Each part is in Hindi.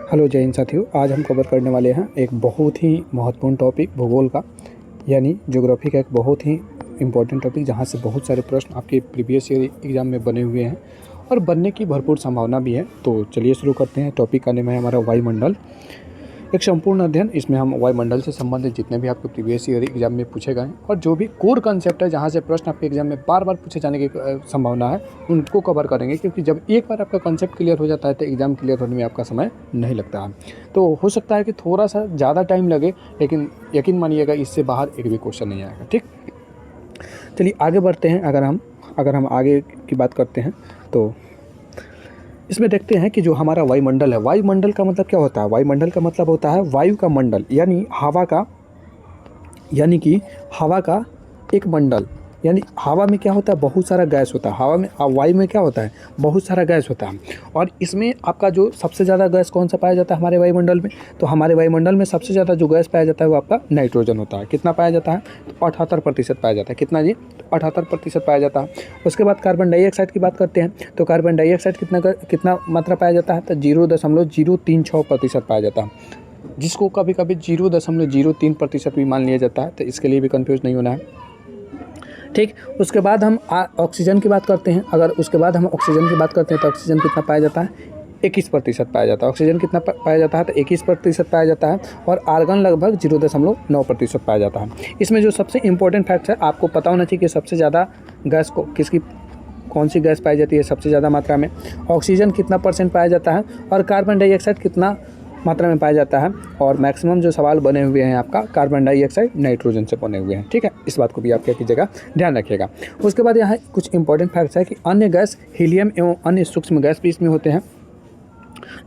हेलो जय हिंद साथियों, आज हम कवर करने वाले हैं एक बहुत ही महत्वपूर्ण टॉपिक भूगोल का, यानी ज्योग्राफी का एक बहुत ही इम्पोर्टेंट टॉपिक जहां से बहुत सारे प्रश्न आपके प्रीवियस ईयर एग्जाम में बने हुए हैं और बनने की भरपूर संभावना भी है। तो चलिए शुरू करते हैं। टॉपिक का नाम है हमारा वायुमंडल, एक संपूर्ण अध्ययन। इसमें हम वायुमंडल से संबंधित जितने भी आपके प्रीवियस ईयर एग्जाम में पूछे गए और जो भी कोर कंसेप्ट है जहाँ से प्रश्न आपके एग्जाम में बार बार पूछे जाने की संभावना है उनको कवर करेंगे, क्योंकि जब एक बार आपका कंसेप्ट क्लियर हो जाता है तो एग्जाम क्लियर होने में आपका समय नहीं लगता है। तो हो सकता है कि थोड़ा सा ज़्यादा टाइम लगे, लेकिन यकीन मानिएगा इससे बाहर एक भी क्वेश्चन नहीं आएगा। ठीक, चलिए आगे बढ़ते हैं। अगर हम आगे की बात करते हैं तो इसमें देखते हैं कि जो हमारा वायुमंडल है, वायुमंडल का मतलब क्या होता है? वायुमंडल का मतलब होता है वायु का मंडल, यानी हवा का एक मंडल। यानी हवा में क्या होता है? बहुत सारा गैस होता है। हवा में, वायु में क्या होता है? बहुत सारा गैस होता है। और इसमें आपका जो सबसे ज़्यादा गैस कौन सा पाया जाता है हमारे वायुमंडल में? तो हमारे वायुमंडल में सबसे ज़्यादा जो गैस पाया जाता है वो आपका नाइट्रोजन होता है। कितना पाया जाता है? तो 78% पाया जाता है। कितना जी? 78% पाया जाता है। उसके बाद कार्बन डाइऑक्साइड की बात करते हैं तो कार्बन डाइऑक्साइड कितना मात्रा पाया जाता है? तो 0.036% पाया जाता है, जिसको कभी कभी 0.03% भी मान लिया जाता है। तो इसके लिए भी कंफ्यूज नहीं होना है। ठीक, उसके बाद हम ऑक्सीजन की बात करते हैं। तो ऑक्सीजन कितना पाया जाता है? 21% पाया जाता है। ऑक्सीजन कितना पाया जाता है? तो 21% पाया जाता है। और आर्गन लगभग 0.9% पाया जाता है। इसमें जो सबसे इंपॉर्टेंट फैक्ट है, आपको पता होना चाहिए कि सबसे ज़्यादा गैस को कौन सी गैस पाई जाती है सबसे ज़्यादा मात्रा में? ऑक्सीजन कितना % पाया जाता है और कार्बन डाइऑक्साइड कितना मात्रा में पाया जाता है। और मैक्सिमम जो सवाल बने हुए हैं आपका कार्बन डाइऑक्साइड नाइट्रोजन से बने हुए हैं। ठीक है, इस बात को भी आप क्या कीजिएगा, ध्यान रखिएगा। उसके बाद यहाँ कुछ इंपॉर्टेंट फैक्ट्स है कि अन्य गैस, हीलियम एवं अन्य सूक्ष्म गैस भी इसमें होते हैं।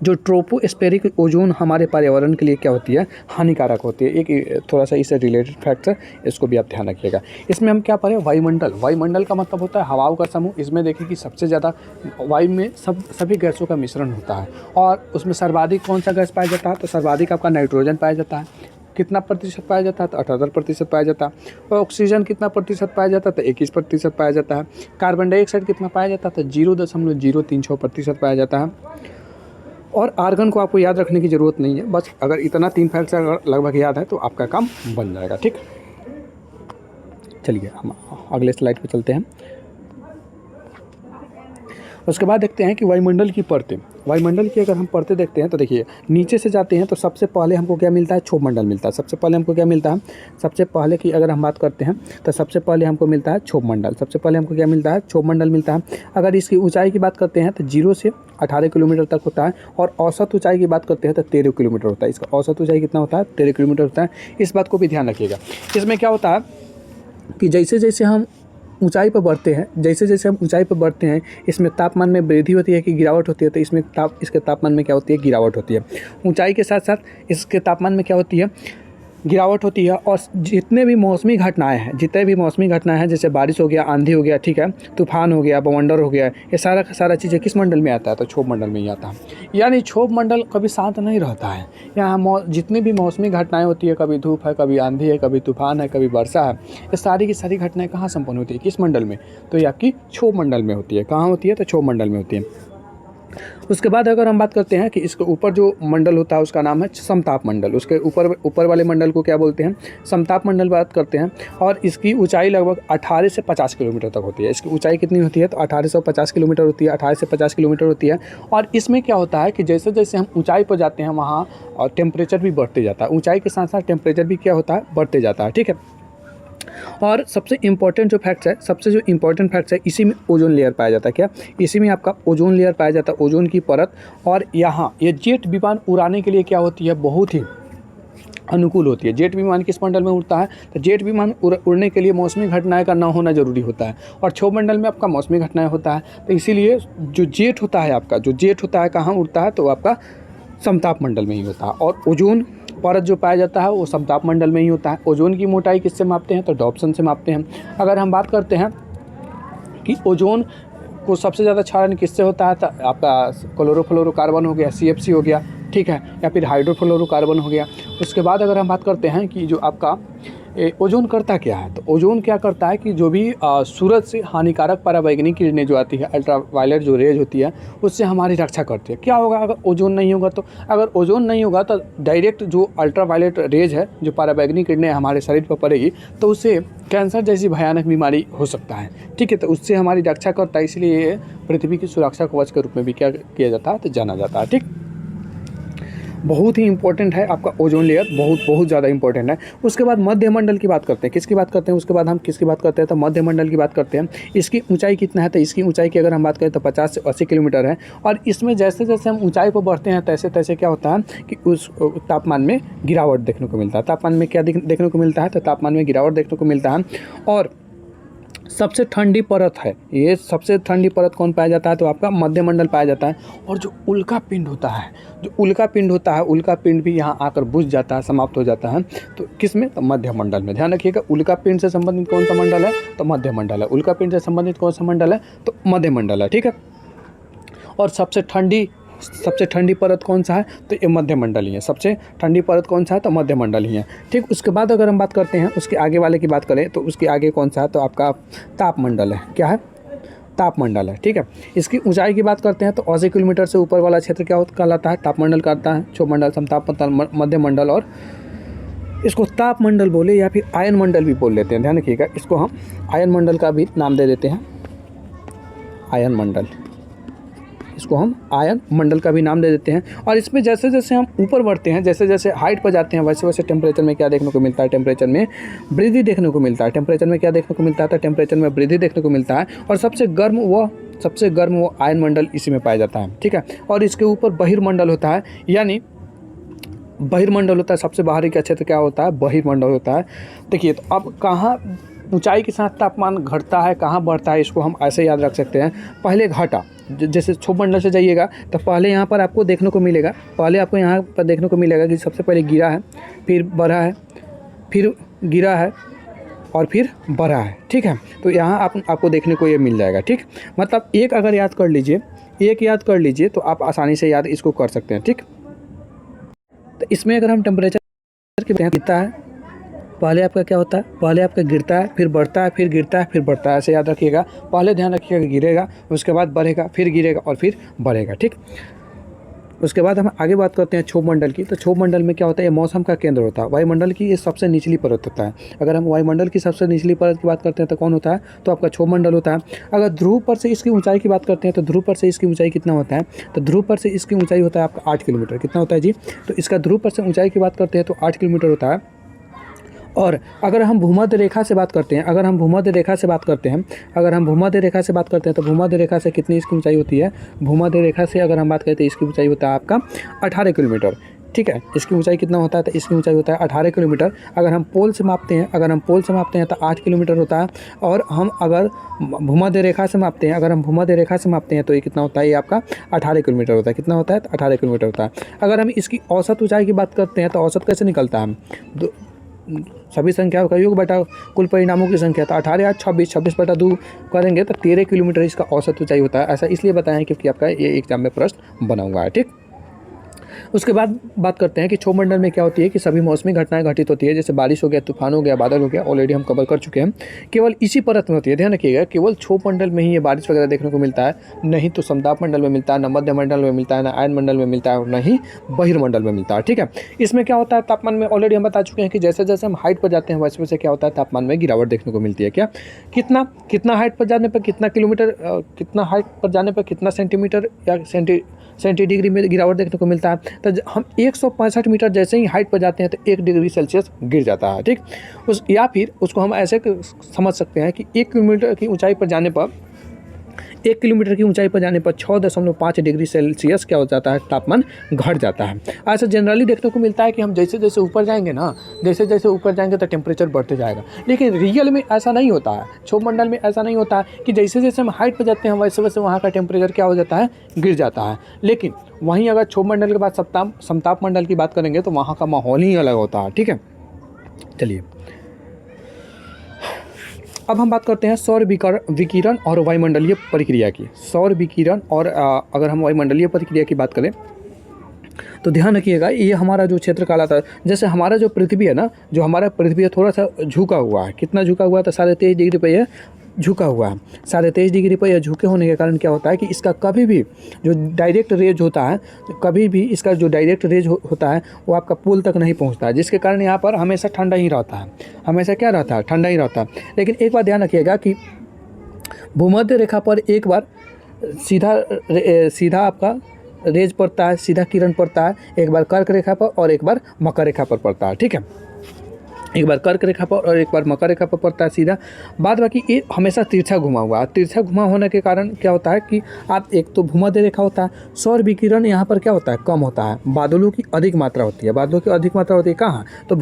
जो ट्रोपोस्फेरिक ओजोन हमारे पर्यावरण के लिए क्या होती है? हानिकारक होती है। एक थोड़ा सा इससे रिलेटेड फैक्ट है, इसको भी आप ध्यान रखिएगा। इसमें हम क्या पढ़े? वायुमंडल का मतलब होता है हवाओं का समूह। इसमें देखिए कि सबसे ज़्यादा वायु में सभी गैसों का मिश्रण होता है और उसमें सर्वाधिक कौन सा गैस पाया जाता है? तो सर्वाधिक आपका नाइट्रोजन पाया जाता है। कितना प्रतिशत पाया जाता है? तो 78% पाया जाता है। और ऑक्सीजन कितना प्रतिशत पाया जाता है? तो 21% पाया जाता है। कार्बन डाइऑक्साइड कितना पाया जाता है? तो 0.036% पाया जाता है। और आर्गन को आपको याद रखने की ज़रूरत नहीं है, बस अगर इतना 3 फैक्ट्स अगर लगभग याद है तो आपका काम बन जाएगा। ठीक, चलिए हम अगले स्लाइड पे चलते हैं। उसके बाद देखते हैं कि वायुमंडल की परतें। वायुमंडल की अगर हम परतें देखते हैं तो देखिए, नीचे से जाते हैं तो सबसे पहले हमको क्या मिलता है? क्षोभमंडल मिलता है। सबसे पहले हमको क्या मिलता है? सबसे पहले की अगर हम बात करते हैं तो सबसे पहले हमको मिलता है क्षोभमंडल। सबसे पहले हमको क्या मिलता है? क्षोभमंडल मिलता है। अगर इसकी ऊंचाई की बात करते हैं तो 0 से 18 किलोमीटर तक होता है। और औसत ऊंचाई की बात करते हैं तो 13 किलोमीटर होता है। इसका औसत ऊंचाई कितना होता है? 13 किलोमीटर होता है। इस बात को भी ध्यान रखिएगा। इसमें क्या होता है कि जैसे जैसे हम ऊंचाई पर बढ़ते हैं इसमें तापमान में वृद्धि होती है कि गिरावट होती है? तो इसके तापमान में क्या होती है? गिरावट होती है। ऊंचाई के साथ साथ इसके तापमान में क्या होती है? गिरावट होती है। और जितने भी मौसमी घटनाएं हैं, जैसे बारिश हो गया, आंधी हो गया, ठीक है, तूफान हो गया, बवंडर हो गया, ये सारा चीज़ें किस मंडल में आता है? तो क्षोभमंडल में ही आता है। यानी क्षोभमंडल कभी शांत नहीं रहता है। यहाँ जितनी भी मौसमी घटनाएं होती है, कभी धूप है, कभी आंधी है, कभी तूफान है, कभी वर्षा है, ये सारी की सारी घटनाएं कहाँ संपन्न होती है? किस मंडल में? तो ये आपकी क्षोभमंडल में होती है। कहाँ होती है? तो क्षोभमंडल में होती है। उसके बाद अगर हम बात करते हैं कि इसके ऊपर जो मंडल होता है उसका नाम है समताप मंडल। उसके ऊपर वाले मंडल को क्या बोलते हैं? समताप मंडल बात करते हैं। और इसकी ऊंचाई लगभग 18 से 50 किलोमीटर तक होती है। इसकी ऊंचाई कितनी होती है? तो 1850 किलोमीटर होती है। 18 से 50 किलोमीटर होती है। और इसमें क्या होता है कि जैसे जैसे हम ऊंचाई पर जाते हैं वहाँ और टेम्परेचर भी बढ़ते जाता है। ऊंचाई के साथ साथ टेम्परेचर भी क्या होता है? बढ़ते जाता है। ठीक है। और सबसे इम्पॉर्टेंट जो इम्पॉर्टेंट फैक्ट्स है, इसी में ओजोन लेयर पाया जाता है। क्या? इसी में आपका ओजोन लेयर पाया जाता है, ओजोन की परत। और यहाँ ये जेट विमान उड़ाने के लिए क्या होती है? बहुत ही अनुकूल होती है। जेट विमान किस मंडल में उड़ता है? तो जेट विमान उड़ने के लिए मौसमी घटनाएं का ना होना जरूरी होता है। और क्षोभमंडल में आपका मौसमी घटनाएं होता है। तो इसीलिए जो जेट होता है कहाँ उड़ता है? तो आपका समताप मंडल में ही होता है। और ओजोन परत जो पाया जाता है वो समताप मंडल में ही होता है। ओजोन की मोटाई किससे मापते हैं? तो डॉप्सन से मापते हैं। अगर हम बात करते हैं कि ओजोन को सबसे ज़्यादा क्षरण किससे होता है? तो आपका क्लोरोफ्लोरोकार्बन हो गया, CFC हो गया, ठीक है, या फिर हाइड्रोफ्लोरोकार्बन हो गया। उसके बाद अगर हम बात करते हैं कि जो आपका ओजोन करता क्या है? तो ओजोन क्या करता है कि जो भी सूरज से हानिकारक पराबैंगनी किरणें जो आती है, अल्ट्रावायलेट जो रेज होती है, उससे हमारी रक्षा करती है। क्या होगा अगर ओजोन नहीं होगा तो? अगर ओजोन नहीं होगा तो डायरेक्ट जो अल्ट्रावायलेट रेज है, जो पराबैंगनी किरणें हमारे शरीर पर पड़ेगी, तो उससे कैंसर जैसी भयानक बीमारी हो सकता है। ठीक है, तो उससे हमारी रक्षा करता है, इसलिए ये पृथ्वी की सुरक्षा कवच के रूप में भी क्या किया जाता है? तो जाना जाता है। ठीक, बहुत ही इंपॉर्टेंट है आपका ओजोन लेयर, बहुत ज़्यादा इंपॉर्टेंट है। उसके बाद मध्यमंडल की बात करते हैं। किसकी बात करते हैं? उसके बाद हम किसकी बात करते हैं? तो मध्यमंडल की बात करते हैं। इसकी ऊंचाई कितना है? तो इसकी ऊंचाई की अगर हम बात करें तो 50 से 80 किलोमीटर है। और इसमें जैसे जैसे हम ऊंचाई पर बढ़ते हैं तैसे तैसे क्या होता है कि उस तापमान में गिरावट देखने को मिलता है। तापमान में क्या देखने को मिलता है? तो तापमान में गिरावट देखने को मिलता है। और सबसे ठंडी परत है ये, सबसे ठंडी परत कौन पाया जाता है? तो आपका मध्यमंडल पाया जाता है। और जो उल्का पिंड होता है, उल्का पिंड भी यहाँ आकर बुझ जाता है, समाप्त हो जाता है। तो किस में? तो मध्यमंडल में। ध्यान रखिएगा, उल्का पिंड से संबंधित कौन सा मंडल है? तो मध्यमंडल है। उल्का पिंड से संबंधित कौन सा मंडल है? तो मध्यमंडल है। ठीक है, और सबसे ठंडी परत कौन सा है? तो ये मध्यमंडल ही है। सबसे ठंडी परत कौन सा है? तो मध्यमंडल ही है। ठीक, उसके बाद अगर हम बात करते हैं उसके आगे वाले की बात करें तो उसके आगे कौन सा है? तो आपका तापमंडल है। क्या है? तापमंडल है। ठीक है, इसकी ऊंचाई की बात करते हैं तो 80 किलोमीटर से ऊपर वाला क्षेत्र क्या कहलाता है? तापमंडल कहलाता है। क्षोभमंडल, समतापमंडल, मध्यमंडल, और इसको तापमंडल बोले या फिर आयन मंडल भी बोल लेते हैं। ध्यान रखिएगा, इसको हम आयन मंडल का भी नाम दे देते हैं। आयन मंडल, इसको हम आयन मंडल का भी नाम दे देते हैं। और इसमें जैसे जैसे हम ऊपर बढ़ते हैं, जैसे जैसे हाइट पर जाते हैं, वैसे वैसे टेम्परेचर में क्या देखने को मिलता है? टेम्परेचर में वृद्धि देखने को मिलता है। टेम्परेचर में क्या देखने को मिलता है? तो टेम्परेचर में वृद्धि देखने को मिलता है। और सबसे गर्म वो आयन मंडल इसी में पाया जाता है। ठीक है, और इसके ऊपर बहिर्मंडल होता है, यानी बहिर्मंडल होता है। सबसे बाहरी का क्षेत्र क्या होता है? बहिर्मंडल होता है। देखिए, तो अब कहाँ ऊंचाई के साथ तापमान घटता है, कहाँ बढ़ता है, इसको हम ऐसे याद रख सकते हैं। पहले घटा, जैसे क्षोभमंडल से जाइएगा तो पहले यहाँ पर आपको देखने को मिलेगा, कि सबसे पहले गिरा है, फिर बढ़ा है, फिर गिरा है, और फिर बढ़ा है। ठीक है, तो यहाँ आपको देखने को ये मिल जाएगा। ठीक, मतलब एक अगर याद कर लीजिए तो आप आसानी से याद इसको कर सकते हैं। ठीक, तो इसमें अगर हम टेम्परेचर की गिरता है, पहले आपका क्या होता है? पहले आपका गिरता है, फिर बढ़ता है, फिर गिरता है, फिर बढ़ता है। ऐसे याद रखिएगा। पहले ध्यान रखिएगा गिरेगा, उसके बाद बढ़ेगा, फिर गिरेगा और फिर बढ़ेगा। ठीक, उसके बाद हम आगे बात करते हैं क्षोभमंडल की। तो क्षोभमंडल में क्या होता है? ये मौसम का केंद्र होता है। वायुमंडल की ये सबसे निचली परत होता है। अगर हम वायुमंडल की सबसे निचली परत की बात करते हैं तो कौन होता है? तो आपका क्षोभमंडल होता है। अगर ध्रुव पर से इसकी ऊंचाई की बात करते हैं तो ध्रुव पर से इसकी ऊंचाई कितना होता है? तो ध्रुव पर से इसकी ऊंचाई होता है आपका 8 किलोमीटर। कितना होता है जी? तो इसका ध्रुव पर से ऊंचाई की बात करते हैं तो 8 किलोमीटर होता है। और अगर हम भूमध्य रेखा से बात करते हैं तो भूमध्य रेखा से कितनी इसकी ऊंचाई होती है? भूमध्य रेखा से अगर हम बात करते हैं इसकी ऊंचाई होता है आपका 18 किलोमीटर। ठीक है, इसकी ऊंचाई कितना होता है? तो इसकी ऊंचाई होता है 18 किलोमीटर। अगर हम पोल से मापते हैं तो 8 किलोमीटर होता है। और हम अगर भूमध्य रेखा से मापते हैं तो ये कितना होता है? ये आपका 18 किलोमीटर होता है। कितना होता है? तो 18 किलोमीटर होता है। अगर हम इसकी औसत ऊंचाई की बात करते हैं तो औसत कैसे निकलता है? सभी संख्याओं का योग बटा कुल परिणामों की संख्या। तो 18 8 26 बटा 2 करेंगे तो 13 किलोमीटर इसका औसत ऊंचाई होता है। ऐसा इसलिए बताया है क्योंकि आपका ये एग्जाम में प्रश्न बना हुआ है। ठीक, उसके बाद बात करते हैं कि क्षोभमंडल में क्या होती है कि सभी मौसमी घटनाएं घटित होती है। जैसे बारिश हो गया, तूफान हो गया, बादल हो गया, ऑलरेडी हम कवर कर चुके हैं। केवल इसी परत में होती है। ध्यान रखिएगा, केवल क्षोभमंडल में ही ये बारिश वगैरह देखने को मिलता है, नहीं तो समताप मंडल में मिलता है, न मध्य मंडल में मिलता है, न आयन मंडल में मिलता है, और न ही बहिर्मंडल में मिलता है। ठीक है, इसमें क्या होता है? तापमान में ऑलरेडी हम बता चुके हैं कि जैसे जैसे हम हाइट पर जाते हैं वैसे वैसे क्या होता है? तापमान में गिरावट देखने को मिलती है। क्या कितना हाइट पर जाने पर कितना किलोमीटर, कितना हाइट पर जाने पर कितना सेंटीमीटर या सेंटीडिग्री में गिरावट देखने को मिलता है? तो हम 165 मीटर जैसे ही हाइट पर जाते हैं तो 1 डिग्री सेल्सियस गिर जाता है। ठीक, या फिर उसको हम ऐसे समझ सकते हैं कि 1 किलोमीटर की ऊंचाई पर जाने पर 6.5 डिग्री सेल्सियस क्या हो जाता है? तापमान घट जाता है। ऐसा जनरली देखने को मिलता है कि हम जैसे जैसे ऊपर जाएंगे तो टेम्परेचर बढ़ते जाएगा, लेकिन रियल में ऐसा नहीं होता है। क्षोभमंडल में ऐसा नहीं होता है कि जैसे जैसे हम हाइट पर जाते हैं वैसे वैसे वहाँ का टेम्परेचर क्या हो जाता है? गिर जाता है। लेकिन वहीं अगर क्षोभमंडल के बाद समताप मंडल की बात करेंगे तो वहाँ का माहौल ही अलग होता है। ठीक है, चलिए अब हम बात करते हैं सौर विकिरण और वायुमंडलीय प्रक्रिया की। सौर विकिरण और अगर हम वायुमंडलीय प्रक्रिया की बात करें तो ध्यान रखिएगा, ये हमारा जो क्षेत्र कहलाता है, जैसे हमारा जो पृथ्वी है ना, जो हमारा पृथ्वी है थोड़ा सा झुका हुआ है। कितना झुका हुआ है? तो 23.5 डिग्री पे यह झुका हुआ है। 23.5 डिग्री पर यह झुके होने के कारण क्या होता है कि इसका कभी भी जो डायरेक्ट रेज होता है, कभी भी इसका जो डायरेक्ट रेज होता है वो आपका पुल तक नहीं पहुंचता है, जिसके कारण यहाँ पर हमेशा ठंडा ही रहता है। हमेशा क्या रहता है? ठंडा ही रहता है। लेकिन एक बात ध्यान रखिएगा कि भूमध्य रेखा पर एक बार सीधा आपका रेज पड़ता है, सीधा किरण पड़ता है, एक बार कर्क रेखा पर और एक बार मकर रेखा पर पड़ता है। ठीक है, एक बार कर्क रेखा पर और एक बार मकर रेखा पर पड़ता है सीधा। बाद बाकी ये हमेशा तिरछा घुमा हुआ है। तिरछा घुमा होने के कारण क्या होता है कि आप एक तो भूमध्य रेखा होता है, सौर विकिरण यहाँ पर क्या होता है? कम होता है। बादलों की अधिक मात्रा होती है। बादलों की अधिक मात्रा होती है कहाँ? तो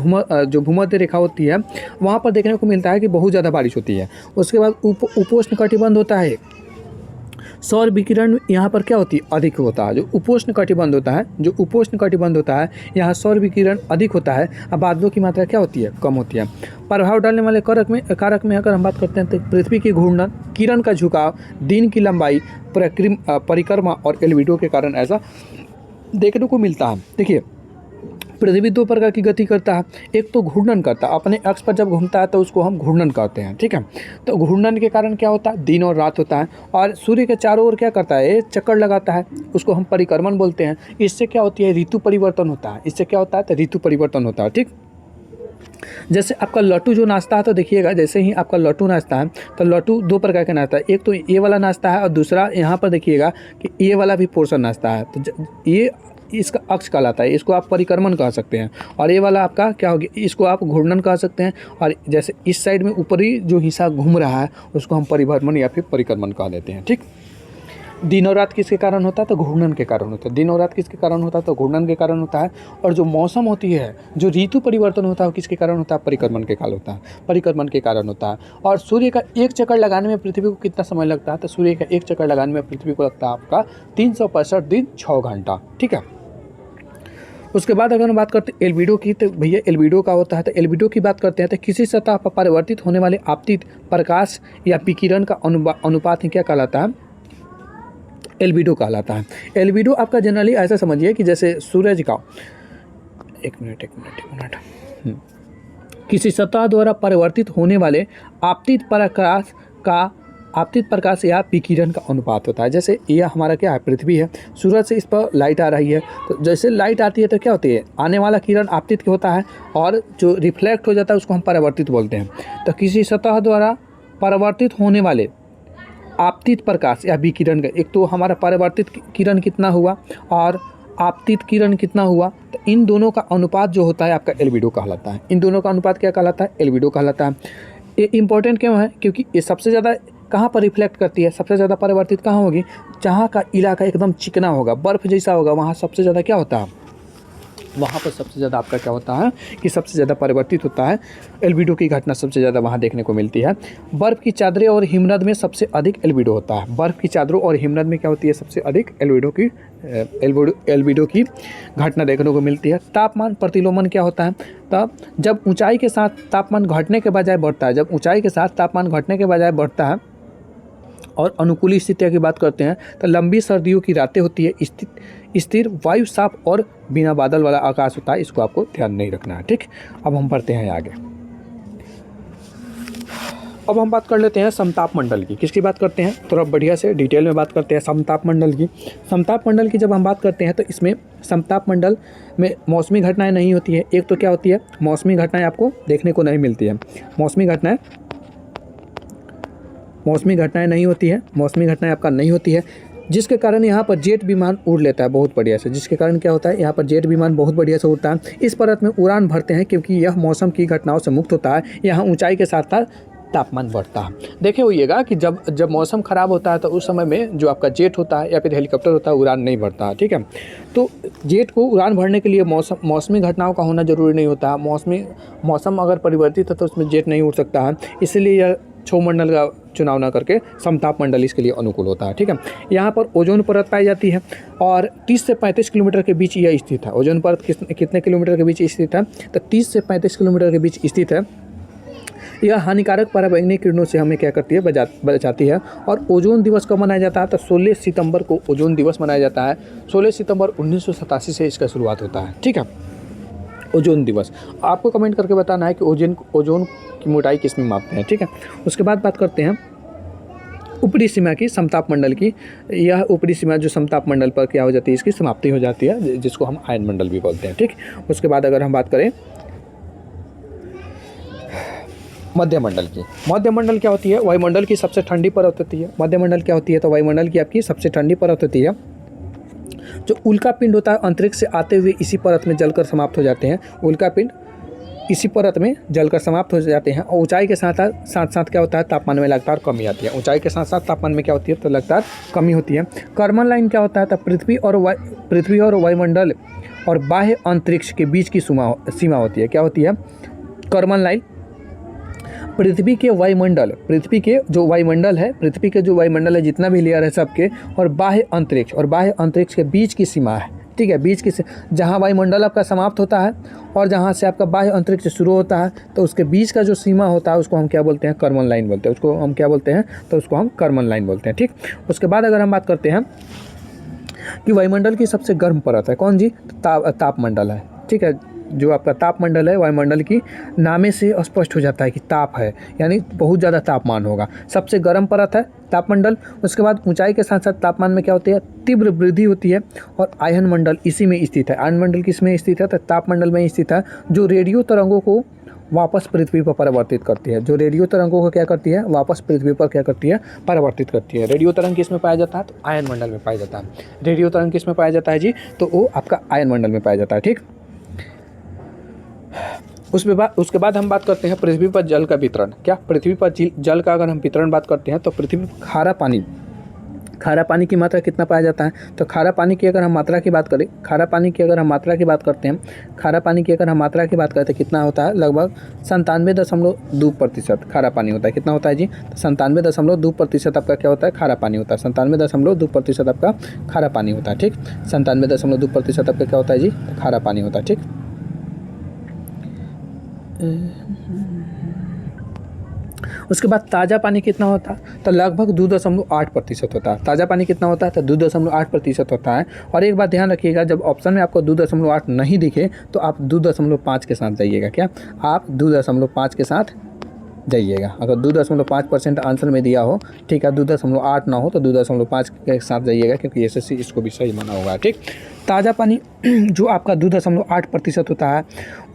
जो भूमध्य रेखा होती है वहाँ पर देखने को मिलता है कि बहुत ज़्यादा बारिश होती है। उसके बाद उपोष्ण कटिबंध होता है, सौर विकिरण यहाँ पर क्या होती है? अधिक होता है। जो उपोष्ण कटिबंध होता है, यहाँ सौर विकिरण अधिक होता है और बादलों की मात्रा क्या होती है? कम होती है। प्रभाव डालने वाले कारक में अगर हम बात करते हैं तो पृथ्वी की घूर्णन, किरण का झुकाव, दिन की लंबाई, परिक्रमा और एल्बिडो के कारण ऐसा देखने को मिलता है। देखिए, पृथ्वी दो प्रकार की गति करता है। एक तो घूर्णन करता है, अपने अक्ष पर जब घूमता है तो उसको हम घूर्णन कहते हैं। ठीक है, तो घूर्णन के कारण क्या होता है? दिन और रात होता है। और सूर्य के चारों ओर क्या करता है? चक्कर लगाता है, उसको हम परिक्रमण बोलते हैं। इससे क्या होती है? ऋतु परिवर्तन होता है। इससे क्या होता है? तो ऋतु परिवर्तन होता है। ठीक, जैसे आपका लट्टू जो नाचता है, तो देखिएगा जैसे ही आपका लट्टू नाचता है तो लट्टू दो प्रकार का नाचता है। एक तो ये वाला नाचता है और दूसरा यहाँ पर देखिएगा कि ये वाला भी पोर्शन नाचता है। तो ये इसका अक्ष कहलाता है, इसको आप परिक्रमण कह सकते हैं। और ये वाला आपका क्या होगा? इसको आप घूर्णन कह सकते हैं। और जैसे इस साइड में ऊपरी जो हिस्सा घूम रहा है उसको हम परिभ्रमण या फिर परिक्रमण कह देते हैं। ठीक, दिन और रात किसके कारण होता है? तो घूर्णन के कारण होता है। दिन और रात किसके कारण होता है? तो घूर्णन के कारण होता है। और जो मौसम होती है, जो ऋतु परिवर्तन होता है वो किसके कारण होता है? परिक्रमण के कारण होता है। परिक्रमण के कारण होता है। और सूर्य का एक चक्कर लगाने में पृथ्वी को कितना समय लगता है? तो सूर्य का एक चक्कर लगाने में पृथ्वी को लगता है आपका 365 दिन 6 घंटा। ठीक है, उसके बाद अगर हम बात करते हैं एल्बिडो की, तो भैया एल्बिडो का होता है। तो एल्बिडो की बात करते हैं तो किसी सतह पर परिवर्तित होने वाले आपतित प्रकाश या विकिरण का अनुपात ही क्या कहलाता है? एल्बिडो कहलाता है। एल्बिडो आपका जनरली ऐसा समझिए कि जैसे सूरज का एक मिनट किसी सतह द्वारा परिवर्तित होने वाले आपतित प्रकाश या विकिरण का अनुपात होता है। जैसे यह हमारा क्या है? पृथ्वी है, सूरज से इस पर लाइट आ रही है, तो जैसे लाइट आती है तो क्या होती है? आने वाला किरण आपतित होता है और जो रिफ्लेक्ट हो जाता है उसको हम परावर्तित बोलते हैं। तो किसी सतह द्वारा परिवर्तित होने वाले आपतित प्रकाश या विकिरण का, एक तो हमारा परावर्तित किरण कितना हुआ और आपतित किरण कितना हुआ, तो इन दोनों का अनुपात जो होता है आपका एल्बिडो कहलाता है। इन दोनों का अनुपात क्या कहलाता है? एल्बिडो कहलाता है। ये इंपॉर्टेंट क्यों है? क्योंकि ये सबसे ज़्यादा कहाँ पर रिफ्लेक्ट करती है? सबसे ज़्यादा परिवर्तित कहाँ होगी? जहाँ का इलाका एकदम चिकना होगा, बर्फ़ जैसा होगा, वहाँ सबसे ज़्यादा क्या होता है? वहाँ पर सबसे ज़्यादा आपका क्या होता है कि सबसे ज़्यादा परिवर्तित होता है। एल्बिडो की घटना सबसे ज़्यादा वहाँ देखने को मिलती है। बर्फ़ की चादरें और हिमनद में सबसे अधिक एल्बिडो होता है। बर्फ़ की चादरों और हिमनद में क्या होती है? सबसे अधिक एल्बिडो की घटना देखने को मिलती है। तापमान प्रतिलोमन क्या होता है? तब जब ऊंचाई के साथ तापमान घटने के बजाय बढ़ता है, जब ऊंचाई के साथ तापमान घटने के बजाय बढ़ता है और अनुकूल स्थितियों की बात करते हैं तो लंबी सर्दियों की रातें होती है, स्थिर वायु, साफ और बिना बादल वाला आकाश होता है। इसको आपको ध्यान नहीं रखना है। ठीक, अब हम बढ़ते हैं आगे। अब हम बात कर लेते हैं समताप मंडल की। किसकी बात करते हैं? थोड़ा बढ़िया से डिटेल में बात करते हैं समताप मंडल की। समताप मंडल की जब हम बात करते हैं तो इसमें समताप मंडल में मौसमी घटनाएं नहीं होती है। एक तो क्या होती है? मौसमी घटनाएं आपको देखने को नहीं मिलती है। मौसमी घटनाएं नहीं होती है। मौसमी घटनाएं आपका नहीं होती है, जिसके कारण यहाँ पर जेट विमान उड़ लेता है बहुत बढ़िया से। जिसके कारण क्या होता है? यहाँ पर जेट विमान बहुत बढ़िया से उड़ता है। इस परत में उड़ान भरते हैं क्योंकि यह मौसम की घटनाओं से मुक्त होता है। यहाँ ऊंचाई के साथ साथ तापमान बढ़ता है। देखे होइएगा कि जब मौसम ख़राब होता है तो उस समय में जो आपका जेट होता है या फिर हेलीकॉप्टर होता है उड़ान नहीं भरता है। ठीक है, तो जेट को उड़ान भरने के लिए मौसमी घटनाओं का होना ज़रूरी नहीं होता है। मौसम अगर परिवर्तित है तो उसमें जेट नहीं उड़ सकता है। इसलिए यह क्षोभ मंडल का चुनाव ना करके समताप मंडल इसके लिए अनुकूल होता है। ठीक है, यहाँ पर ओजोन परत पाई जाती है और 30 से 35 किलोमीटर के बीच यह स्थित है। ओजोन परत कितने किलोमीटर के बीच स्थित है? तो 30 से 35 किलोमीटर के बीच स्थित है। यह हानिकारक पराबैंगनी किरणों से हमें क्या करती है, बचाती है। और ओजोन दिवस कब मनाया जाता है, तो 16 सितंबर को ओजोन दिवस मनाया जाता है। 16 सितंबर 1987 से इसका शुरुआत होता है, ठीक है। ओजोन दिवस आपको कमेंट करके बताना है कि ओजोन की मोटाई किस में मापते हैं, ठीक है। उसके बाद बात करते हैं ऊपरी सीमा की, समताप मंडल की। यह ऊपरी सीमा जो समताप मंडल पर क्या हो जाती है, इसकी समाप्ति हो जाती है, जिसको हम आयन मंडल भी बोलते हैं, ठीक। उसके बाद अगर हम बात करें मध्य मंडल की, मध्य मंडल क्या होती है, वायुमंडल की सबसे ठंडी परत होती है। मध्य मंडल क्या होती है, तो वायुमंडल की आपकी सबसे ठंडी परत होती है। जो उल्का पिंड होता है अंतरिक्ष से आते हुए इसी परत में जलकर समाप्त हो जाते हैं। उल्का पिंड इसी परत में जलकर समाप्त हो जाते हैं। और ऊंचाई के साथ साथ क्या होता है, तापमान में लगातार कमी आती है। ऊंचाई के साथ साथ तापमान में क्या होती है, तो लगातार कमी होती है। कर्मन लाइन क्या होता है, तो पृथ्वी और वायुमंडल और बाह्य अंतरिक्ष के बीच की सीमा होती है। क्या होती है, कर्मन लाइन पृथ्वी के वायुमंडल, पृथ्वी के जो वायुमंडल है जितना भी लेयर है सबके, और बाह्य अंतरिक्ष के बीच की सीमा है, ठीक है। बीच की जहाँ वायुमंडल आपका समाप्त होता है और जहाँ से आपका बाह्य अंतरिक्ष शुरू होता है, तो उसके बीच का जो सीमा होता है उसको हम क्या बोलते हैं, कर्मन लाइन बोलते हैं। उसको हम क्या बोलते हैं, तो उसको हम कर्मन लाइन बोलते हैं, ठीक। उसके बाद अगर हम बात करते हैं कि वायुमंडल की सबसे गर्म परत है कौन जी, तापमंडल है, ठीक है। जो आपका तापमंडल है वायुमंडल की नामे से स्पष्ट हो जाता है कि ताप है, यानी बहुत ज़्यादा तापमान होगा। सबसे गर्म परत है तापमंडल। उसके बाद ऊंचाई के साथ साथ तापमान में क्या होती है, तीव्र वृद्धि होती है। और आयन मंडल इसी में स्थित है। आयन मंडल किस में स्थित है, तो तापमंडल में स्थित है, जो रेडियो तरंगों को वापस पृथ्वी पर परावर्तित करती है। जो रेडियो तरंगों को क्या करती है, वापस पृथ्वी पर क्या करती है, परावर्तित करती है। रेडियो तरंग किस में पाया जाता है, तो आयन मंडल में पाया जाता है। रेडियो तरंग किस में पाया जाता है जी, तो वो आपका आयन मंडल में पाया जाता है, ठीक। उसके बाद हम बात करते हैं पृथ्वी पर जल का वितरण। क्या पृथ्वी पर जल का अगर हम वितरण बात करते हैं, तो पृथ्वी पर खारा पानी की मात्रा कितना पाया जाता है, तो खारा पानी की अगर हम मात्रा की बात करें, खारा पानी की अगर हम मात्रा की बात करते हैं कितना होता है, लगभग 97.2% खारा पानी होता है। कितना होता है जी, 97.2% आपका क्या होता है, खारा पानी होता है। 97.2% आपका खारा पानी होता है, ठीक। 97.2% आपका क्या होता है जी, खारा पानी होता है, ठीक। उसके बाद ताज़ा पानी कितना होता है, तो लगभग 2.8% होता है। ताज़ा पानी कितना होता है, तो 2.8% होता है। और एक बात ध्यान रखिएगा, जब ऑप्शन में आपको 2.8 नहीं दिखे तो आप 2.5 के साथ जाइएगा। क्या आप 2.5 के साथ जाइएगा। अगर 2.5% आंसर में दिया हो, ठीक है, 2.8 ना हो तो 2.5 के साथ जाइएगा, क्योंकि एसएससी इसको भी सही माना होगा, ठीक। ताज़ा पानी जो आपका 2.8% होता है,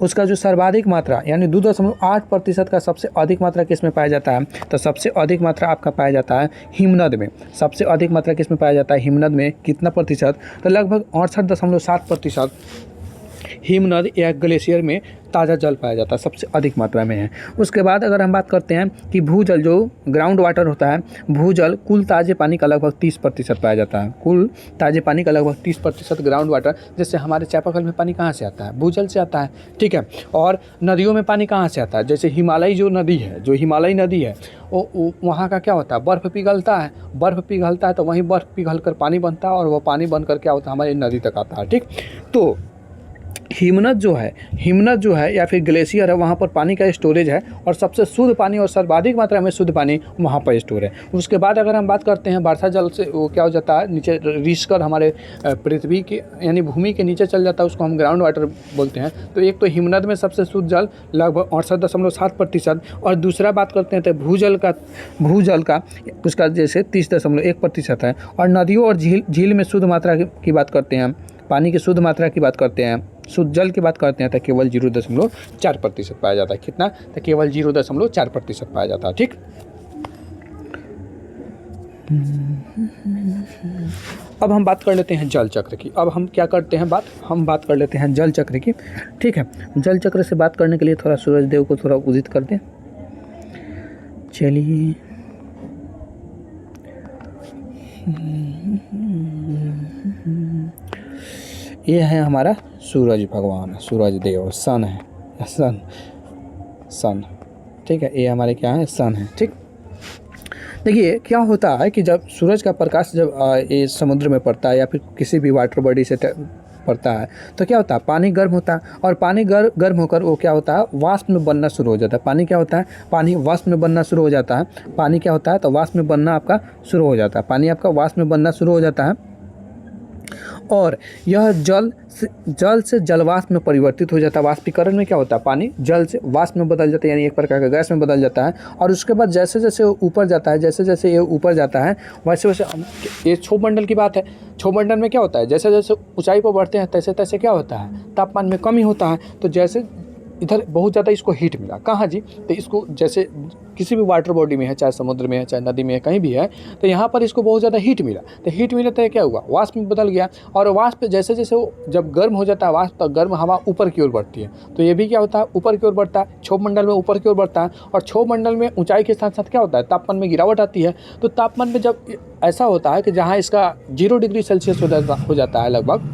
उसका जो सर्वाधिक मात्रा यानी 2.8% का सबसे अधिक मात्रा किस में पाया जाता है, तो सबसे अधिक मात्रा आपका पाया जाता है हिमनद में। सबसे अधिक मात्रा किस में पाया जाता है, हिमनद में। कितना प्रतिशत, तो लगभग 68.7% हिमनद या ग्लेशियर में ताज़ा जल पाया जाता है, सबसे अधिक मात्रा में है। उसके बाद अगर हम बात करते हैं कि भूजल जो ग्राउंड वाटर होता है, भूजल कुल ताज़े पानी का लगभग 30% पाया जाता है। कुल ताज़े पानी का लगभग 30% ग्राउंड वाटर, जैसे हमारे चापाकल में पानी कहाँ से आता है, भूजल से आता है, ठीक है। और नदियों में पानी कहाँ से आता है, जैसे हिमालयी नदी है वो वहाँ का क्या होता है, बर्फ़ पिघलता है, तो वहीं बर्फ़ पिघल कर पानी बनता है, और वो पानी बनकर क्या होता है, हमारी नदी तक आता है, ठीक। तो हिमनद जो है या फिर ग्लेशियर है, वहाँ पर पानी का स्टोरेज है, और सबसे शुद्ध पानी और सर्वाधिक मात्रा में शुद्ध पानी वहाँ पर स्टोर है। उसके बाद अगर हम बात करते हैं वर्षा जल से, वो क्या हो जाता है, नीचे रिस कर हमारे पृथ्वी के यानी भूमि के नीचे चल जाता है, उसको हम ग्राउंड वाटर बोलते हैं। तो एक तो हिमनद में सबसे शुद्ध जल लगभग 68.7%, और दूसरा बात करते हैं तो भूजल का उसका जैसे 30.1% है। और नदियों और झील में शुद्ध मात्रा की बात करते हैं, पानी की शुद्ध मात्रा की बात करते हैं, शुद्ध जल की बात करते हैं, तो केवल 0.4% पाया जाता है। कितना, तो केवल 0.4% पाया जाता है, ठीक। अब हम बात कर लेते हैं जल चक्र की। अब हम क्या करते हैं हम बात कर लेते हैं जल चक्र की, ठीक है। जल चक्र से बात करने के लिए थोड़ा सूरज देव को थोड़ा उदित कर दें। चलिए, ये है हमारा सूरज भगवान, सूरज देव, सन है, सन, ठीक है। ये हमारे क्या है, सन है, ठीक। देखिए क्या होता है कि जब सूरज का प्रकाश जब ये समुद्र में पड़ता है या फिर किसी भी वाटर बॉडी से पड़ता है तो क्या होता है, पानी गर्म होता है, और पानी गर्म होकर वो क्या होता है, वाष्प में बनना शुरू हो जाता है। पानी क्या होता है, पानी वाष्प में बनना शुरू हो जाता है। पानी क्या होता है, तो वाष्प में बनना आपका शुरू हो जाता है। पानी आपका वाष्प में बनना शुरू हो जाता है और यह जल से जलवाष्प में परिवर्तित हो जाता है। वाष्पीकरण में क्या होता है, पानी जल से वाष्प में बदल जाता है, यानी एक प्रकार का गैस में बदल जाता है। और उसके बाद जैसे जैसे ऊपर जाता है, जैसे जैसे ये ऊपर जाता है वैसे वैसे, ये क्षोभ मंडल की बात है। क्षोभ मंडल में क्या होता है, जैसे जैसे ऊंचाई पर बढ़ते हैं तैसे तैसे क्या होता है, तापमान में कमी होता है। तो जैसे इधर बहुत ज़्यादा इसको हीट मिला, कहाँ जी, तो इसको जैसे किसी भी वाटर बॉडी में है, चाहे समुद्र में है, चाहे नदी में है, कहीं भी है, तो यहाँ पर इसको बहुत ज़्यादा हीट मिला। तो हीट मिला तो क्या हुआ, वाष्प में बदल गया। और वाष्प जैसे जैसे वो जब गर्म हो जाता है वाष्प, तो गर्म हवा ऊपर की ओर बढ़ती है। तो ये भी क्या होता है, ऊपर की ओर बढ़ता है। क्षोभ मंडल में ऊपर की ओर बढ़ता है, और क्षोभ मंडल में ऊंचाई के साथ साथ क्या होता है, तापमान में गिरावट आती है। तो तापमान में जब ऐसा होता है कि जहाँ इसका 0 डिग्री सेल्सियस हो जाता है लगभग,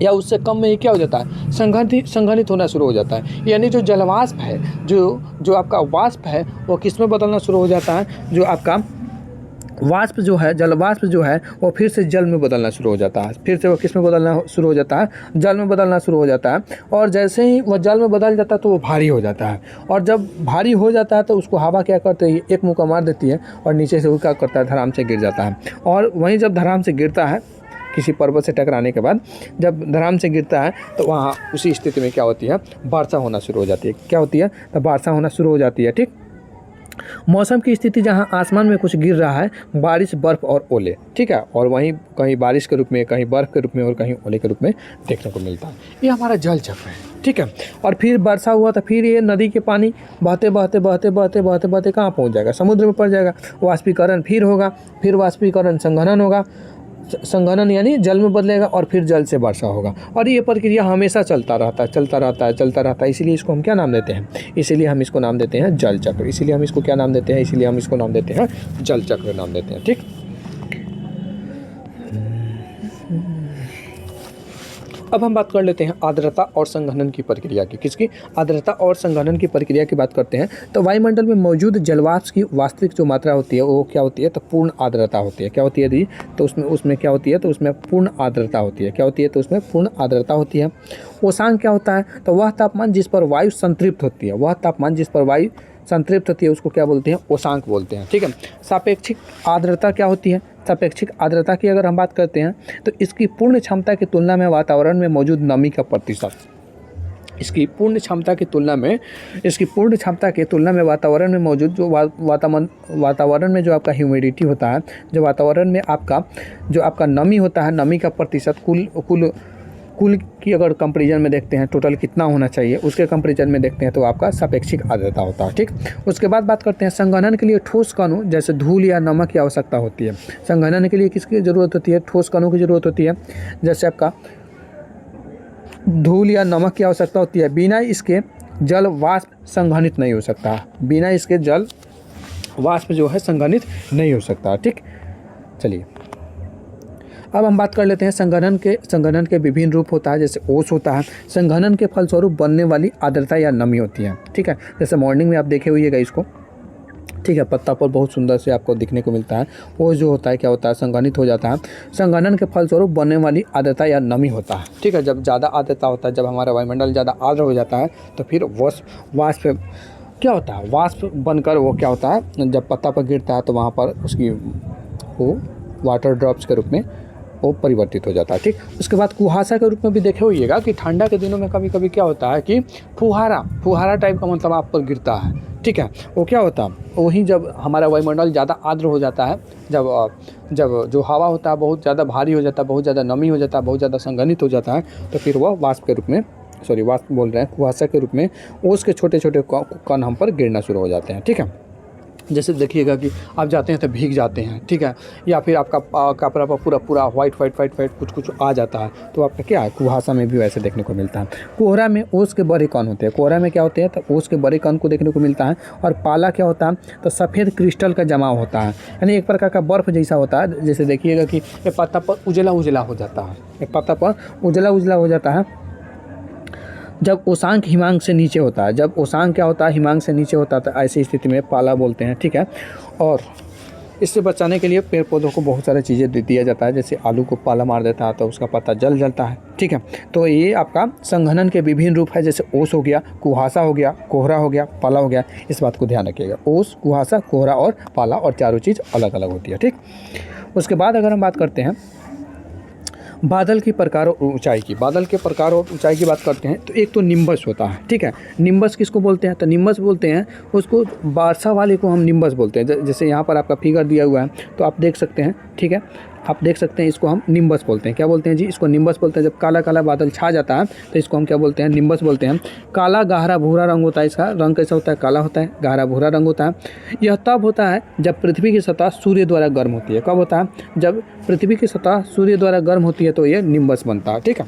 या उससे कम में ही क्या हो जाता है, संघनित होना शुरू हो जाता है। यानी जो जलवाष्प है, जो आपका वाष्प है, वो किस में बदलना शुरू हो जाता है, जो आपका वाष्प जो है, जलवाष्प जो है, वो फिर से जल में बदलना शुरू हो जाता है। फिर से वो किस में बदलना शुरू हो जाता है, जल में बदलना शुरू हो जाता है। और जैसे ही वह जल में बदल जाता है तो वो भारी हो जाता है। और जब भारी हो जाता है तो उसको हवा क्या करती है, एक मुक्का मार देती है और नीचे से वो क्या करता है, धराम से गिर जाता है। और वहीं जब धराम से गिरता है, किसी पर्वत से टकराने के बाद जब धराम से गिरता है, तो वहाँ उसी स्थिति में क्या होती है, वर्षा होना शुरू हो जाती है। क्या होती है, तो वर्षा होना शुरू हो जाती है। ठीक, मौसम की स्थिति जहाँ आसमान में कुछ गिर रहा है, बारिश, बर्फ़ और ओले, ठीक है, और वहीं कहीं बारिश के रूप में, कहीं बर्फ़ के रूप में और कहीं ओले के रूप में देखने को मिलता है। ये हमारा जल चक्र है। ठीक है, और फिर वर्षा हुआ तो फिर ये नदी के पानी बहते बहते बहते बहते बहते बहते कहाँ पहुँच जाएगा, समुद्र में पड़ जाएगा। वाष्पीकरण फिर होगा, फिर वाष्पीकरण संघनन होगा, संघनन यानी जल में बदलेगा, और फिर जल से वर्षा होगा। और ये प्रक्रिया हमेशा चलता रहता है। इसीलिए इसको हम क्या नाम देते हैं, इसीलिए हम इसको नाम देते हैं जल चक्र। इसीलिए हम इसको क्या नाम देते हैं, इसीलिए हम इसको नाम देते हैं जल चक्र नाम देते हैं। ठीक, अब हम बात कर लेते हैं आर्द्रता और संघनन की प्रक्रिया की। किसकी, आर्द्रता और संघनन की प्रक्रिया की बात करते हैं। तो वायुमंडल में मौजूद जलवाष्प की वास्तविक जो मात्रा होती है वो क्या होती है, तो पूर्ण आर्द्रता होती है। क्या होती है दी, तो उसमें क्या होती है, तो उसमें पूर्ण आर्द्रता होती है। क्या होती है, तो उसमें पूर्ण आर्द्रता होती है। ओसांक क्या होता है, तो वह तापमान जिस पर वायु संतृप्त होती है, वह तापमान जिस पर वायु संतृप्त होती है उसको क्या बोलते हैं, ओसांक बोलते हैं। ठीक है, सापेक्षिक आर्द्रता क्या होती है, सापेक्षिक आर्द्रता की अगर हम बात करते हैं तो इसकी पूर्ण क्षमता की तुलना में वातावरण में मौजूद नमी का प्रतिशत, इसकी पूर्ण क्षमता की तुलना में वातावरण में मौजूद जो वातावरण में जो आपका ह्यूमिडिटी होता है, जो वातावरण में जो आपका नमी होता है, नमी का प्रतिशत कुल की अगर कंपैरिजन में देखते हैं टोटल कितना होना चाहिए, उसके कंपैरिजन में देखते हैं तो आपका सापेक्षिक आर्द्रता होता है। ठीक, उसके बाद बात करते हैं संघनन के लिए ठोस कणों जैसे धूल या नमक की आवश्यकता होती है। संघनन के लिए किसकी ज़रूरत होती है, ठोस कणों की ज़रूरत होती है, जैसे आपका धूल या नमक की आवश्यकता होती है। बिना इसके जल वाष्प संघनित नहीं हो सकता, बिना इसके जल वाष्प जो है संघनित नहीं हो सकता। ठीक, चलिए अब हम बात कर लेते हैं संघनन के विभिन्न रूप होता है। जैसे ओस होता है, संघनन के फलस्वरूप बनने वाली आर्द्रता या नमी होती है। ठीक है, जैसे मॉर्निंग में आप देखे होइएगा इसको, ठीक है, पत्ता पर बहुत सुंदर से आपको दिखने को मिलता है। ओस जो होता है क्या होता है, संघनित हो जाता है। संघनन के फलस्वरूप बनने वाली आर्द्रता या नमी होता है। ठीक है, जब ज़्यादा आर्द्रता होता है, जब हमारा वायुमंडल ज़्यादा आर्द्र हो जाता है तो फिर वाष्प क्या होता है, वाष्प बनकर वो क्या होता है, जब पत्ता पर गिरता है तो वहाँ पर उसकी वो वाटर ड्रॉप्स के रूप में वो परिवर्तित हो जाता है। ठीक, उसके बाद कुहासा के रूप में भी देखे होइएगा कि ठंडा के दिनों में कभी कभी क्या होता है कि फुहारा टाइप का मतलब आप पर गिरता है। ठीक है, वो क्या होता है, वहीं जब हमारा वायुमंडल ज़्यादा आर्द्र हो जाता है, जब जो हवा होता है बहुत ज़्यादा भारी हो जाता है, बहुत ज़्यादा नमी हो जाता है, बहुत ज़्यादा संघनित हो जाता है, तो फिर वह वाष्प बोल रहे हैं, कुहासा के रूप में ओस के छोटे छोटे कण हम पर गिरना शुरू हो जाते हैं। ठीक है, जैसे देखिएगा कि आप जाते हैं तो भीग जाते हैं। ठीक है, या फिर आपका कपड़ा पर पूरा वाइट कुछ आ जाता है, तो आपका क्या है, कुहासा में भी वैसे देखने को मिलता है। कोहरा में ओस के बड़े कण होते हैं। कोहरा में क्या होते हैं, तो ओस के बड़े कण को देखने को मिलता है। और पाला क्या होता है, तो सफ़ेद क्रिस्टल का जमाव होता है, यानी एक प्रकार का बर्फ़ जैसा होता है। जैसे देखिएगा कि ये पत्ता पर उजला हो जाता है, एक पत्ता पर उजला हो जाता है जब ओसांक हिमांक से नीचे होता है। जब ओसांक क्या होता है, हिमांक से नीचे होता है, तो ऐसी स्थिति में पाला बोलते हैं। ठीक है, और इससे बचाने के लिए पेड़ पौधों को बहुत सारी चीज़ें दिया जाता है, जैसे आलू को पाला मार देता है तो उसका पत्ता जल जाता है, ठीक है। तो ये आपका संघनन के विभिन्न रूप है, जैसे ओस हो गया, कुहासा हो गया, कोहरा हो गया, पाला हो गया। इस बात को ध्यान रखिएगा, ओस, कुहासा, कोहरा और पाला, और चारों चीज़ अलग अलग होती है, ठीक। उसके बाद अगर हम बात करते हैं बादल की प्रकार और ऊंचाई की, बादल के प्रकार और ऊंचाई की बात करते हैं तो एक तो निम्बस होता है, ठीक है। निम्बस किसको बोलते हैं? तो निम्बस बोलते हैं उसको, वर्षा वाले को हम निम्बस बोलते हैं। जैसे यहाँ पर आपका फिगर दिया हुआ है तो आप देख सकते हैं, ठीक है, आप देख सकते हैं, इसको हम निम्बस बोलते हैं। क्या बोलते हैं जी? इसको निम्बस बोलते हैं। जब काला काला बादल छा जाता है तो इसको हम क्या बोलते हैं? निम्बस बोलते हैं। काला गहरा भूरा रंग होता है, इसका रंग कैसा होता है? काला होता है, गहरा भूरा रंग होता है। यह तब होता है जब पृथ्वी की सतह सूर्य द्वारा गर्म होती है। कब होता है? जब पृथ्वी की सतह सूर्य द्वारा गर्म होती है तो ये निम्बस बनता है, ठीक है।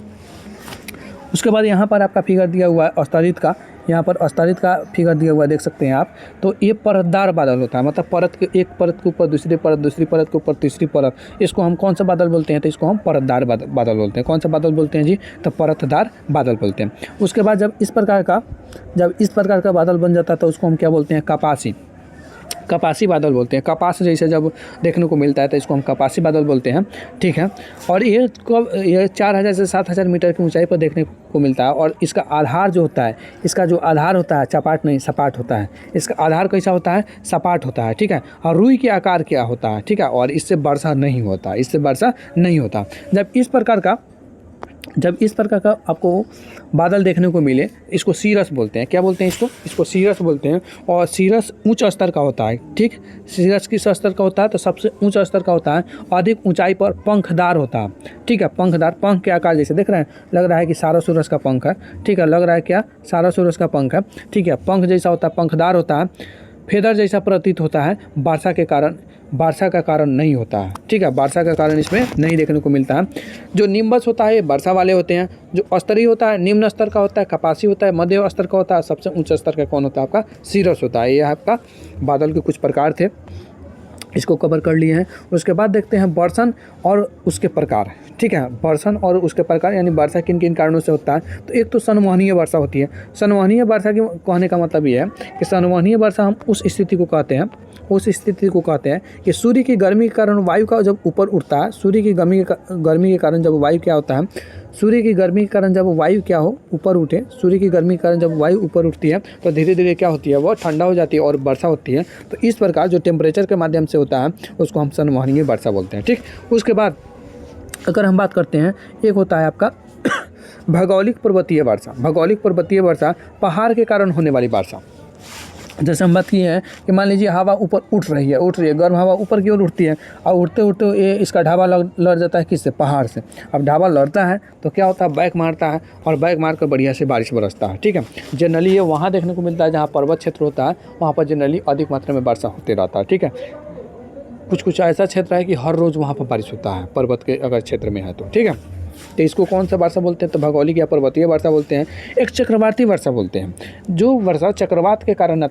उसके बाद यहाँ पर आपका फिगर दिया हुआ है अस्तरित का, यहाँ पर अस्तरित का फिगर दिया हुआ है, देख सकते हैं आप। तो ये परतदार बादल होता है, मतलब परत के, एक परत के ऊपर दूसरी परत, दूसरी परत के ऊपर तीसरी परत। इसको हम कौन सा बादल बोलते हैं? तो इसको हम परतदार बादल बोलते हैं। कौन सा बादल बोलते हैं जी? तो परतदार बादल बोलते हैं। उसके बाद जब इस प्रकार का बादल बन जाता है तो उसको हम क्या बोलते हैं? कपासी बादल बोलते हैं। कपास जैसे जब देखने को मिलता है तो इसको हम कपासी बादल बोलते हैं, ठीक है। और ये 4000 से 7000 मीटर की ऊंचाई पर देखने को मिलता है। और इसका आधार जो होता है, इसका जो आधार होता है चपाट नहीं सपाट होता है। इसका आधार कैसा होता है? सपाट होता है, ठीक है। और रुई के आकार क्या होता है, ठीक है। और इससे वर्षा नहीं होता। जब इस प्रकार का आपको बादल देखने को मिले, इसको सीरस बोलते हैं। क्या बोलते हैं इसको सीरस बोलते हैं। और सीरस उच्च स्तर का होता है, ठीक। सीरस किस स्तर का होता है? तो सबसे ऊंच स्तर का होता है, अधिक ऊंचाई पर पंखदार होता है, ठीक है। पंख के आकार जैसे देख रहे हैं, लग रहा है कि सारसुरस का पंख है, ठीक है। लग रहा है क्या? सारसुरस का पंख है, ठीक है। पंख जैसा होता है, पंखदार होता है, फेदर जैसा प्रतीत होता है। वर्षा का कारण नहीं होता है, ठीक है। वर्षा का कारण इसमें नहीं देखने को मिलता है। जो निम्बस होता है ये वर्षा वाले होते हैं। जो स्तरीय होता है निम्न स्तर का होता है, कपासी होता है मध्य स्तर का होता है, सबसे ऊंचा स्तर का कौन होता है? आपका सीरस होता है। ये आपका बादल के कुछ प्रकार थे, इसको कवर कर लिए हैं। उसके बाद देखते हैं वर्षण और उसके प्रकार, ठीक है। वर्षण और उसके प्रकार यानी वर्षा किन किन कारणों से होता है? तो एक तो संवहनीय वर्षा होती है। संवहनीय वर्षा के कहने का मतलब ये है कि संवहनीय वर्षा हम उस स्थिति को कहते हैं कि सूर्य की गर्मी के कारण वायु का जब ऊपर उठता है, सूर्य की गर्मी के कारण जब वायु क्या होता है, सूर्य की गर्मी के कारण जब वायु क्या हो ऊपर उठे, सूर्य की गर्मी के कारण जब वायु ऊपर उठती है तो धीरे धीरे क्या होती है? वो ठंडा हो जाती है और वर्षा होती है। तो इस प्रकार जो टेम्परेचर के माध्यम से होता है उसको हम संवहनीय वर्षा बोलते हैं, ठीक। उसके बाद अगर हम बात करते हैं, एक होता है आपका भौगोलिक पर्वतीय वर्षा, पहाड़ के कारण होने वाली वर्षा। जैसे हम बात की है कि मान लीजिए हवा ऊपर उठ रही है, गर्म हवा ऊपर की ओर उठती है और उठते उठते ये इसका ढाबा लड़ जाता है, किससे? पहाड़ से। अब ढाबा लड़ता है तो क्या होता है? बैक मारता है और बैक मार कर बढ़िया से बारिश बरसता है, ठीक है। जनरली ये वहाँ देखने को मिलता है जहाँ पर्वत क्षेत्र होता है, वहाँ पर जनरली अधिक मात्रा में वर्षा होते रहता है, ठीक है। कुछ ऐसा क्षेत्र है कि हर रोज़ वहाँ पर बारिश होता है, पर्वत के अगर क्षेत्र में है तो, ठीक है। तो इसको कौन सा वर्षा बोलते हैं? तो भौगोलिक या पर्वतीय वर्षा बोलते हैं। एक चक्रवाती वर्षा बोलते हैं। जो वर्षा चक्रवात के कारण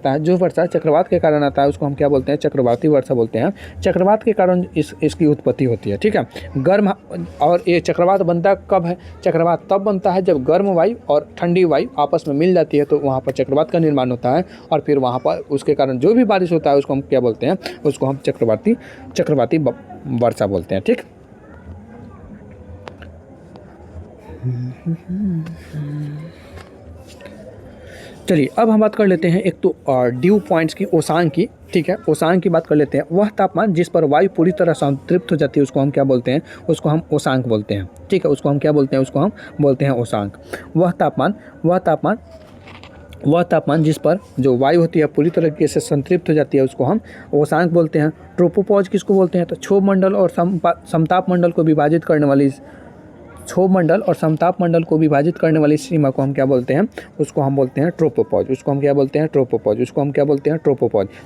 आता है उसको हम क्या बोलते हैं? चक्रवाती वर्षा बोलते हैं। चक्रवात के कारण इसकी उत्पत्ति होती है, ठीक है। गर्म, और ये चक्रवात बनता कब है? चक्रवात तब बनता है जब गर्म वायु और ठंडी वायु आपस में मिल जाती है तो वहाँ पर चक्रवात का निर्माण होता है। और फिर वहाँ पर उसके कारण जो भी बारिश होता है उसको हम क्या बोलते हैं? उसको हम चक्रवाती वर्षा बोलते हैं, ठीक। चलिए अब हम बात कर लेते हैं एक तो ड्यू पॉइंट्स की, ओसांग की, ठीक है। ओसांग की बात कर लेते हैं। वह तापमान जिस पर वायु पूरी तरह संतृप्त हो जाती है उसको हम क्या बोलते हैं? उसको हम ओसांग बोलते हैं, ठीक है। उसको हम क्या बोलते हैं? उसको हम बोलते हैं ओसांग। वह तापमान जिस पर जो वायु होती है पूरी तरीके से संतृप्त हो जाती है उसको हम ओसांक बोलते हैं। ट्रोपोपॉज किसको बोलते हैं? तो क्षोभ मंडल और समताप मंडल को विभाजित करने वाली सीमा को हम क्या बोलते हैं? उसको हम बोलते हैं ट्रोपोपॉज।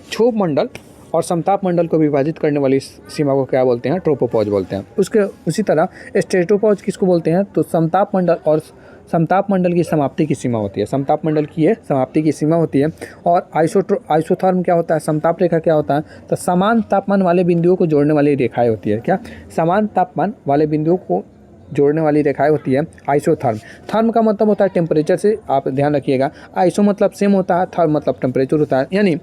क्षोभ मंडल और समताप मंडल को विभाजित करने वाली सीमा को क्या बोलते हैं? ट्रोपोपॉज बोलते हैं। उसी तरह स्ट्रेटोपॉज किसको बोलते हैं? तो समताप मंडल की समाप्ति की सीमा होती है। समताप मंडल की ये समाप्ति की सीमा होती है। और आइसोथर्म क्या होता है? समताप रेखा क्या होता है? तो समान तापमान वाले बिंदुओं को जोड़ने वाली रेखाएं होती है। क्या? समान तापमान वाले बिंदुओं को जोड़ने वाली रेखाएं होती है आइसोथर्म। थर्म का मतलब होता है टेम्परेचर से, आप ध्यान रखिएगा। आइसो मतलब सेम होता है, थर्म मतलब टेम्परेचर होता है। यानी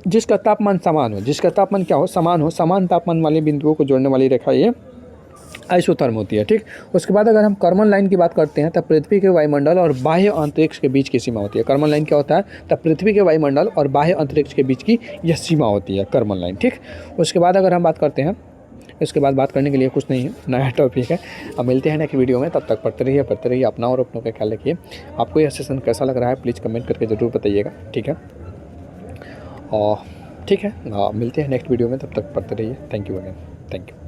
जिसका तापमान समान हो, जिसका तापमान क्या हो, समान हो, समान तापमान वाले बिंदुओं को जोड़ने वाली रेखा ये आइसोथर्म होती है। ठीक, उसके बाद अगर हम कर्मन लाइन की बात करते हैं तब पृथ्वी के वायुमंडल और बाह्य अंतरिक्ष के बीच की सीमा होती है। कर्मन लाइन क्या होता है, तब पृथ्वी के वायुमंडल और बाह्य अंतरिक्ष के बीच की यह सीमा होती है कर्मन लाइन। ठीक, उसके बाद अगर हम बात करते हैं, इसके बाद बात करने के लिए कुछ नहीं है, नया टॉपिक है। अब मिलते हैं नेक्स्ट वीडियो में, तब तक पढ़ते रहिए, अपना और अपनों का ख्याल रखिए। आपको यह सेशन कैसा लग रहा है प्लीज़ कमेंट करके ज़रूर बताइएगा। ठीक है, और ठीक है, मिलते हैं नेक्स्ट वीडियो में, तब तक पढ़ते रहिए। Thank you again, thank you.